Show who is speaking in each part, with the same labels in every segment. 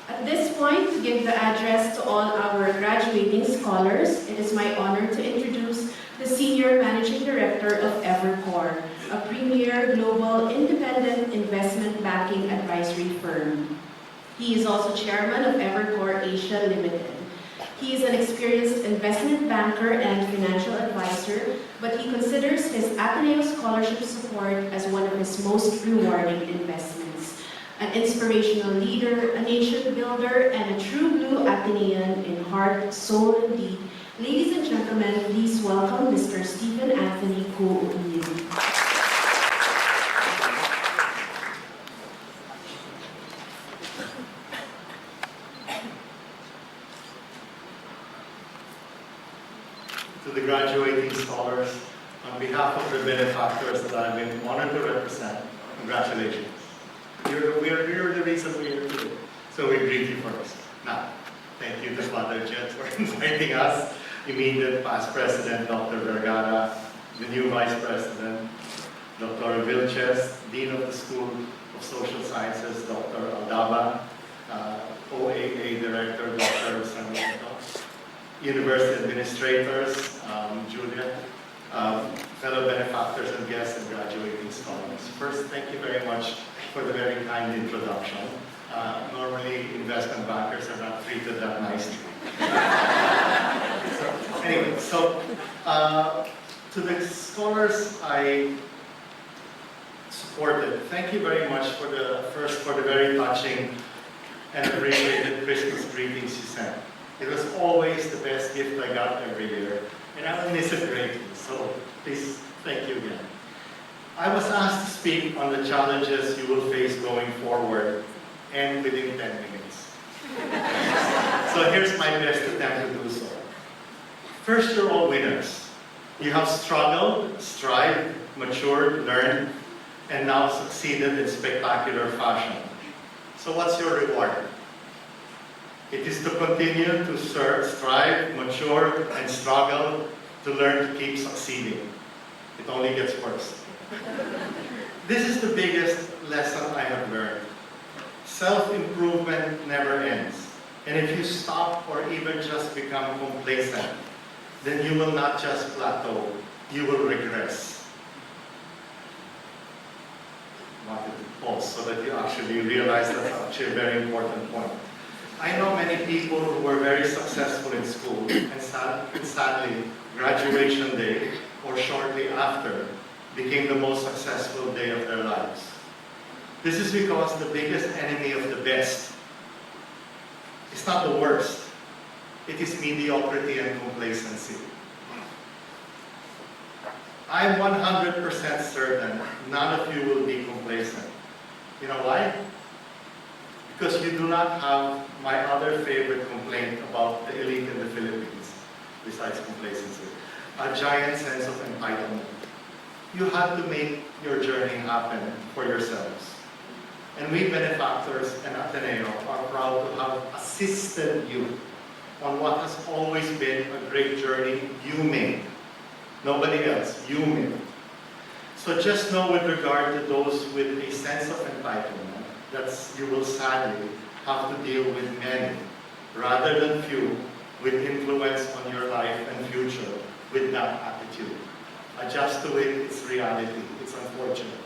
Speaker 1: At this point, to give the address to all our graduating scholars, it is my honor to introduce the Senior Managing Director of Evercore, a premier global independent investment banking advisory firm. He is also chairman of Evercore Asia Limited. He is an experienced investment banker and financial advisor, but he considers his Ateneo scholarship support as one of his most rewarding investments. An inspirational leader, a nation builder, and a true blue Atenean in heart, soul, and deed. Ladies and gentlemen, please welcome Mr. Stephen Anthony CuUnjieng.
Speaker 2: To the graduating scholars, on behalf of the Benefactors that I've been honored to represent, congratulations. You're the reason we're here today. So we greet you first. Now, thank you to Father Jet for inviting us, immediate past President Dr. Vergara, the new Vice President, Dr. Vilches, Dean of the School of Social Sciences, Dr. Aldaba, OAA Director, Dr. Sanito, University administrators, Julia, fellow benefactors and guests and graduating scholars. First, thank you very much for the very kind introduction. Normally, investment bankers are not treated that nicely. To the scholars I supported, thank you very much for the very touching and appreciated Christmas greetings you sent. It was always the best gift I got every year, and I will miss it greatly, so please, thank you again. I was asked to speak on the challenges you will face going forward, and within 10 minutes. So here's my best attempt to do so. First, you're all winners. You have struggled, strived, matured, learned, and now succeeded in spectacular fashion. So what's your reward? It is to continue to strive, mature, and struggle to learn to keep succeeding. It only gets worse. This is the biggest lesson I have learned. Self-improvement never ends. And if you stop or even just become complacent, then you will not just plateau, you will regress. I wanted to pause so that you actually realize that's actually a very important point. I know many people who were very successful in school and sadly, graduation day or shortly after became the most successful day of their lives. This is because the biggest enemy of the best is not the worst. It is mediocrity and complacency. I'm 100% certain none of you will be complacent. You know why? Because you do not have my other favorite complaint about the elite in the Philippines, besides complacency, a giant sense of entitlement. You had to make your journey happen for yourselves. And we benefactors and Ateneo are proud to have assisted you on what has always been a great journey you made. Nobody else, you made. So just know with regard to those with a sense of entitlement, that you will sadly have to deal with many, rather than few, with influence on your life and future with that attitude. Adjust to it, it's reality, it's unfortunate.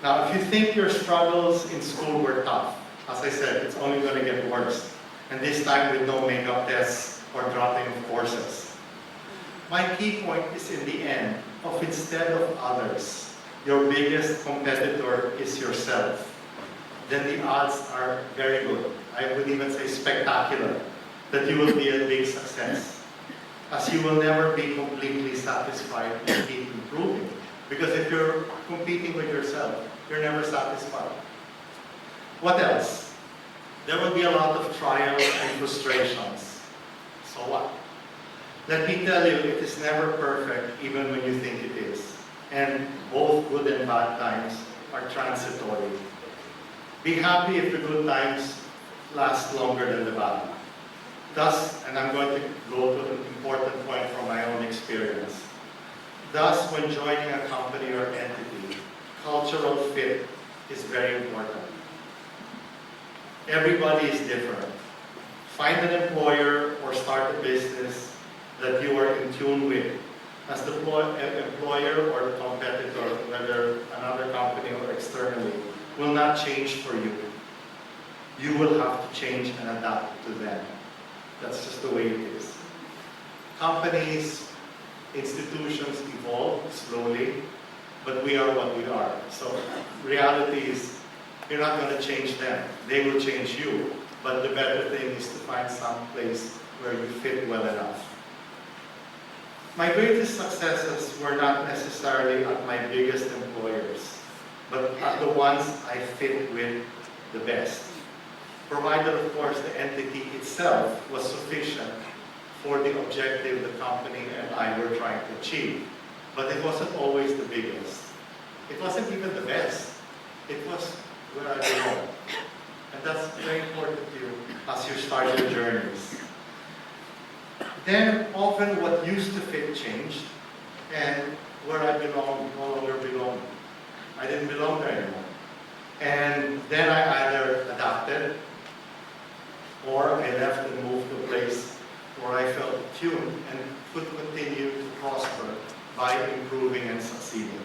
Speaker 2: Now, if you think your struggles in school were tough, as I said, it's only going to get worse. And this time with no makeup tests or dropping of courses. My key point is in the end of instead of others, your biggest competitor is yourself. Then the odds are very good. I would even say spectacular, that you will be a big success. As you will never be completely satisfied and keep improving. Because if you're competing with yourself, you're never satisfied. What else? There will be a lot of trials and frustrations. So what? Let me tell you, it is never perfect, even when you think it is. And both good and bad times are transitory. Be happy if the good times last longer than the bad. Thus, and I'm going to go to an important point from my own experience. Thus, when joining a company or entity, cultural fit is very important. Everybody is different. Find an employer or start a business that you are in tune with. As the employer or the competitor, whether another company or externally, will not change for you. You will have to change and adapt to them. That's just the way it is. Companies, institutions evolve slowly, but we are what we are. So reality is, you're not going to change them. They will change you. But the better thing is to find some place where you fit well enough. My greatest successes were not necessarily at my biggest employers, but at the ones I fit with the best. Provided, of course, the entity itself was sufficient for the objective the company and I were trying to achieve. But it wasn't always the biggest. It wasn't even the best. It was where I belong. And that's very important to you as you start your journeys. Then often what used to fit changed, and where I belong no longer belonged. I didn't belong there anymore. And then I either adapted or I left and moved to a place where I felt tuned and could continue to prosper by improving and succeeding.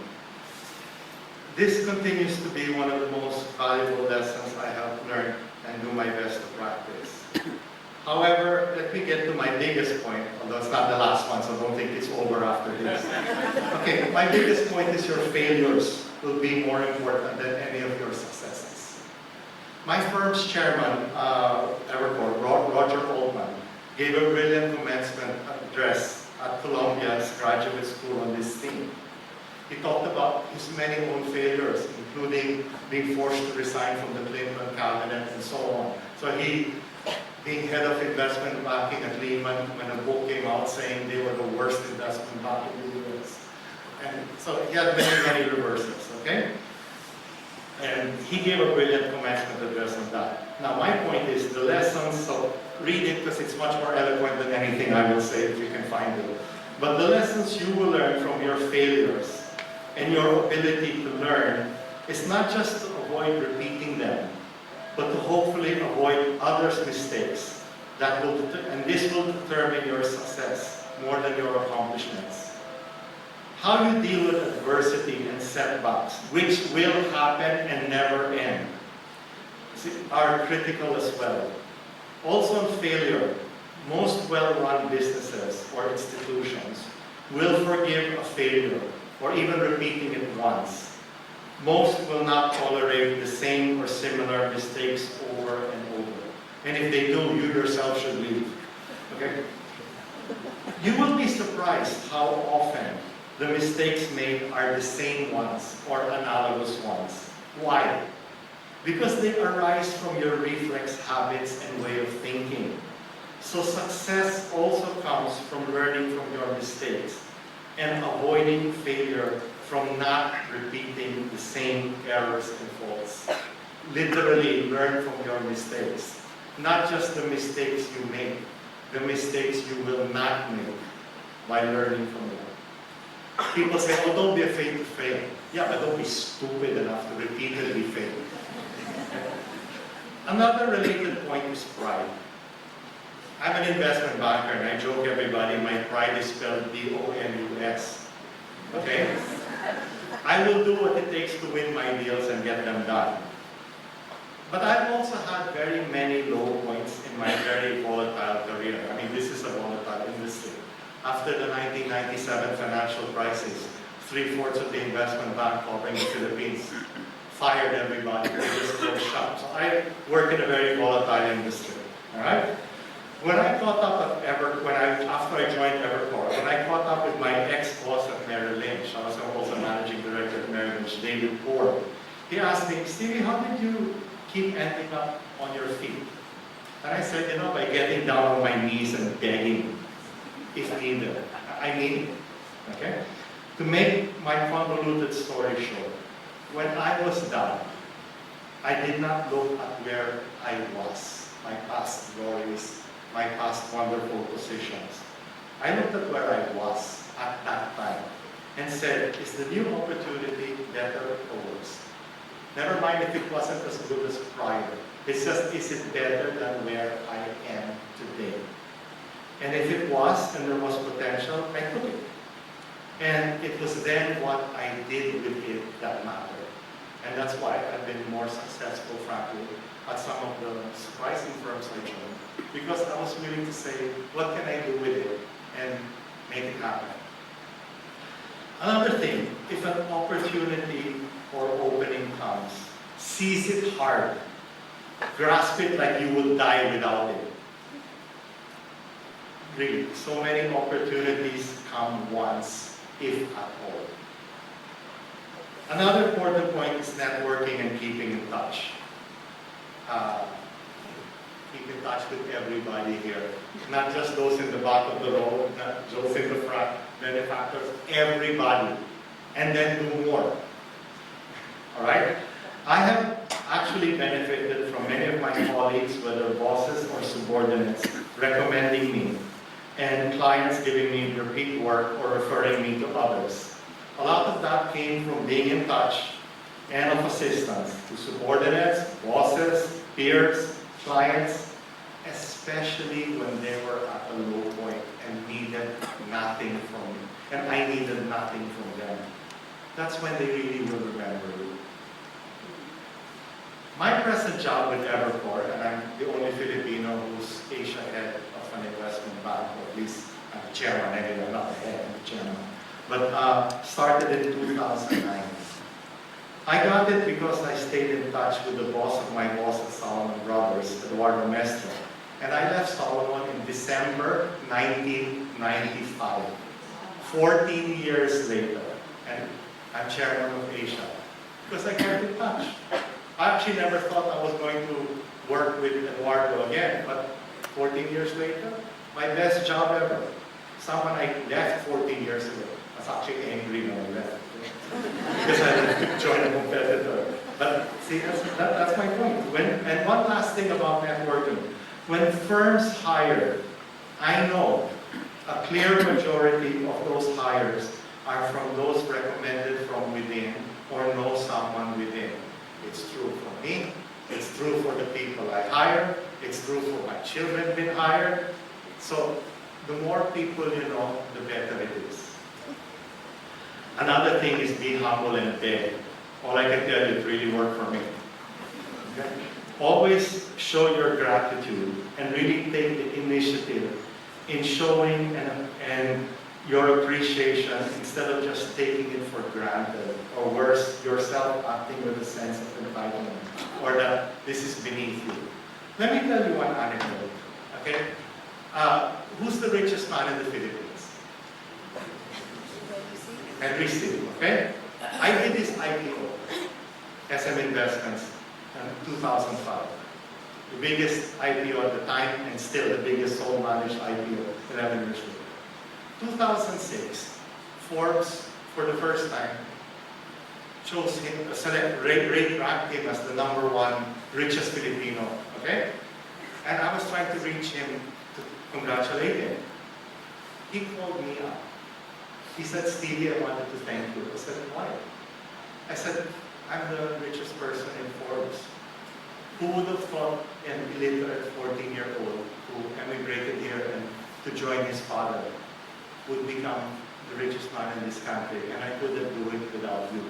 Speaker 2: This continues to be one of the most valuable lessons I have learned and do my best to practice. However, let me get to my biggest point, although it's not the last one, so don't think it's over after this. Okay, my biggest point is your failures will be more important than any of your successes. My firm's chairman, Evercore, Roger Altman, gave a brilliant commencement address at Columbia's graduate school on this theme. He talked about his many own failures, including being forced to resign from the Clinton cabinet and so on. So he, being head of investment banking at Lehman, when a book came out saying they were the worst investment bank in the US. And so he had many, many reverses, okay? And he gave a brilliant commencement address on that. Now my point is the lessons, so read it because it's much more eloquent than anything I will say if you can find it. But the lessons you will learn from your failures and your ability to learn is not just to avoid repeating them, but to hopefully avoid others' mistakes. And this will determine your success more than your accomplishments. How you deal with adversity and setbacks, which will happen and never end, are critical as well. Also in failure, most well-run businesses or institutions will forgive a failure or even repeating it once. Most will not tolerate the same or similar mistakes over and over. And if they do, you yourself should leave. Okay? You will be surprised how often the mistakes made are the same ones or analogous ones. Why? Because they arise from your reflex habits and way of thinking. So success also comes from learning from your mistakes and avoiding failure from not repeating the same errors and faults. Literally learn from your mistakes. Not just the mistakes you make, the mistakes you will not make by learning from them. People say, oh, don't be afraid to fail. Yeah, but don't be stupid enough to repeatedly fail. Another related point is pride. I'm an investment banker and I joke everybody, my pride is spelled D-O-N-U-S. Okay? I will do what it takes to win my deals and get them done. But I've also had very many low points in my very volatile career. I mean, this is a volatile industry. After the 1997 financial crisis, 3/4 of the investment bank covering the Philippines fired everybody, they just closed shop. So I work in a very volatile industry. All right? When I caught up at after I joined Evercore, when I caught up with my ex-boss at Merrill Lynch, I was also managing director at Merrill Lynch, David Ford. He asked me, Stevie, how did you keep ending up on your feet? And I said, you know, by getting down on my knees and begging, if needed. I mean it, okay? To make my convoluted story short, when I was down, I did not look at where I was, my past glories, my past wonderful positions. I looked at where I was at that time and said, is the new opportunity better or worse? Never mind if it wasn't as good as prior. It's just, is it better than where I am today? And if it was, and there was potential, I took it. And it was then what I did with it that mattered. And that's why I've been more successful, frankly, at some of the surprising firms I joined. Because I was willing to say, what can I do with it? And make it happen. Another thing, if an opportunity or opening comes, seize it hard. Grasp it like you will die without it. Really, so many opportunities come once, if at all. Another important point is networking and keeping in touch. Keep in touch with everybody here. Not just those in the back of the row, not those in the front, benefactors, everybody. And then do more. Alright? I have actually benefited from many of my colleagues, whether bosses or subordinates, recommending me, and clients giving me repeat work or referring me to others. A lot of that came from being in touch and of assistance to subordinates, bosses, peers, clients, especially when they were at a low point and needed nothing from me. And I needed nothing from them. That's when they really will remember you. My present job with Evercore, and I'm the only Filipino who's Asia head of an investment bank, or at least I'm the chairman anyway, not the head, I'm the chairman. But started in 2009. I got it because I stayed in touch with the boss of my boss at Solomon Brothers, Eduardo Mestro. And I left Solomon in December 1995, 14 years later. And I'm chairman of Asia because I kept in touch. I actually never thought I was going to work with Eduardo again, but 14 years later, my best job ever. Someone I left 14 years ago. I was actually angry when I left because I had to join a competitor. But see, that's my point. And one last thing about networking. When firms hire, I know a clear majority of those hires are from those recommended from within or know someone within. It's true for me, it's true for the people I hire, it's true for my children being hired. So the more people you know, the better it is. Another thing is be humble and beg. All I can tell you, it really worked for me. Okay? Always show your gratitude and really take the initiative in showing and your appreciation instead of just taking it for granted, or worse, yourself acting with a sense of entitlement, or that this is beneath you. Let me tell you one anecdote, okay? Who's the richest man in the Philippines? Henry C, okay? I did this IPO, SM Investments, in 2005. The biggest IPO at the time, and still the biggest sole-managed IPO 11 years ago. 2006, Forbes, for the first time, chose him, ranked him as the #1 richest Filipino, okay? And I was trying to reach him to congratulate him. He called me up. He said, Stevie, I wanted to thank you. I said, why? I said, I'm the richest person in Forbes. Who would have thought an illiterate 14-year-old who emigrated here and to join his father would become the richest man in this country, and I couldn't do it without you.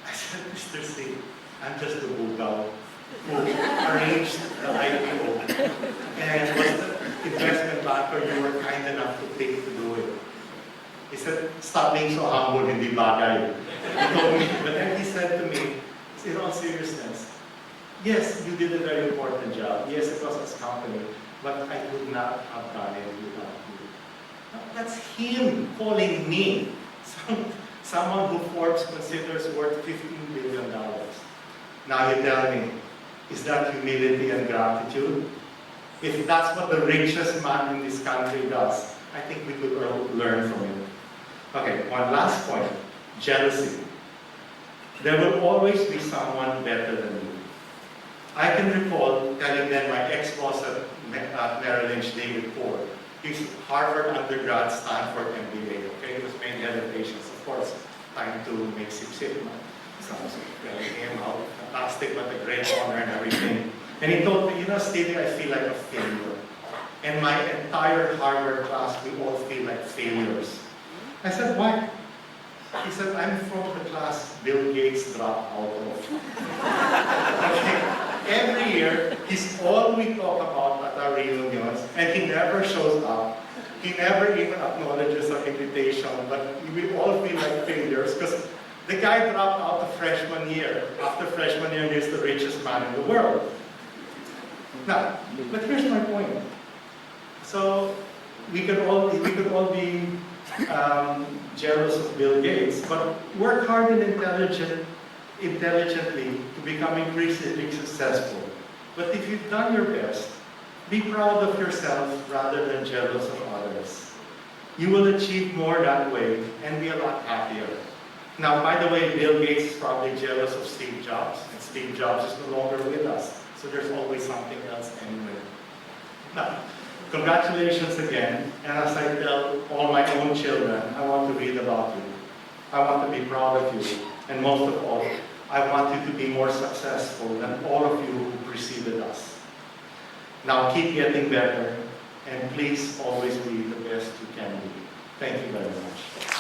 Speaker 2: I said, Mr. C, I'm just the bugaw who arranged the IPO and was the investment banker you were kind enough to pick to do it. He said, stop being so humble, hindi bagay. He told me, but then he said to me, in all seriousness, yes, you did a very important job. Yes, it was his company, but I would not have done it without you. That's him calling me, someone who Forbes considers worth $15 billion. Now you tell me, is that humility and gratitude? If that's what the richest man in this country does, I think we could learn from it. Okay, one last point, jealousy. There will always be someone better than you. I can recall telling then my ex-boss at Merrill Lynch, David Ford, he's Harvard undergrad, Stanford MBA, okay? He was made head of patients, of course. Time to make sip-sip. Sounds like him out. fantastic, what a great honor and everything. And he told me, you know, Stevie, I feel like a failure. And my entire Harvard class, we all feel like failures. I said, why? He said, I'm from the class Bill Gates dropped out of. Okay. Every year, he's all we talk about at our reunions, and he never shows up. He never even acknowledges our invitation, but we all feel like failures because the guy dropped out the freshman year. After freshman year, he's the richest man in the world. Now, but here's my point. So we could all be jealous of Bill Gates, but work hard and intelligently to become increasingly successful. But if you've done your best, be proud of yourself rather than jealous of others. You will achieve more that way and be a lot happier. Now, by the way, Bill Gates is probably jealous of Steve Jobs, and Steve Jobs is no longer with us. So there's always something else anyway. Now, congratulations again, and as I tell all my own children, I want to read about you. I want to be proud of you, and most of all, I want you to be more successful than all of you who preceded us. Now keep getting better, and please always be the best you can be. Thank you very much.